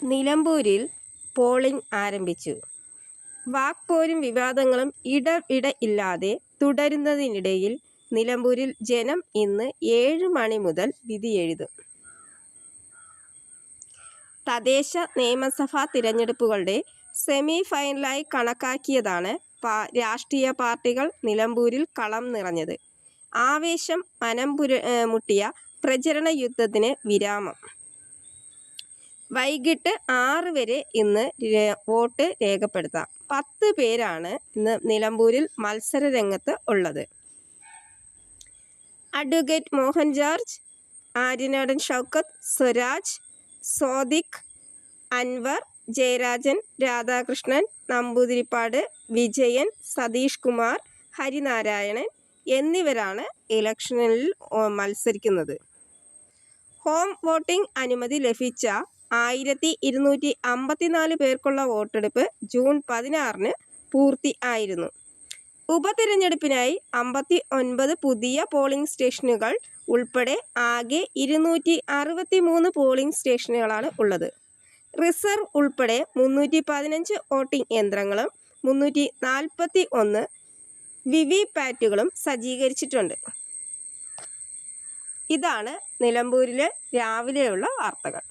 നിലമ്പൂരിൽ പോളിംഗ് ആരംഭിച്ചു. വാക്പോരും വിവാദങ്ങളും ഇടയില്ലാതെ തുടരുന്നതിനിടയിൽ നിലമ്പൂരിൽ ജനം ഇന്ന് 7 മണി മുതൽ വിധിയെഴുതും. തദ്ദേശ നിയമസഭാ തിരഞ്ഞെടുപ്പുകളുടെ സെമി ഫൈനലായി കണക്കാക്കിയതാണ് രാഷ്ട്രീയ പാർട്ടികൾ നിലമ്പൂരിൽ കളം നിറഞ്ഞത്. ആവേശം മുട്ടിയ പ്രചരണ യുദ്ധത്തിന് വിരാമം. വൈകിട്ട് 6 വരെ ഇന്ന് വോട്ട് രേഖപ്പെടുത്താം. 10 പേരാണ് ഇന്ന് നിലമ്പൂരിൽ മത്സര രംഗത്ത് ഉള്ളത്. അഡ്വക്കേറ്റ് മോഹൻ ജോർജ്, ആര്യനാടൻ ഷൗക്കത്ത്, സ്വരാജ്, സ്വാദിഖ്, അൻവർ, ജയരാജൻ, രാധാകൃഷ്ണൻ നമ്പൂതിരിപ്പാട്, വിജയൻ, സതീഷ് കുമാർ, ഹരിനാരായണൻ എന്നിവരാണ് ഇലക്ഷനിൽ മത്സരിക്കുന്നത്. ഹോം വോട്ടിംഗ് അനുമതി ലഭിച്ച 1254 പേർക്കുള്ള വോട്ടെടുപ്പ് ജൂൺ 16 പൂർത്തിയായിരുന്നു. ഉപതിരഞ്ഞെടുപ്പിനായി 59 പുതിയ പോളിംഗ് സ്റ്റേഷനുകൾ ഉൾപ്പെടെ ആകെ 263 പോളിംഗ് സ്റ്റേഷനുകളാണ് ഉള്ളത്. റിസർവ് ഉൾപ്പെടെ 315 വോട്ടിംഗ് യന്ത്രങ്ങളും 341 വിവിപാറ്റുകളും സജ്ജീകരിച്ചിട്ടുണ്ട്. ഇതാണ് നിലമ്പൂരിലെ രാവിലെയുള്ള വാർത്തകൾ.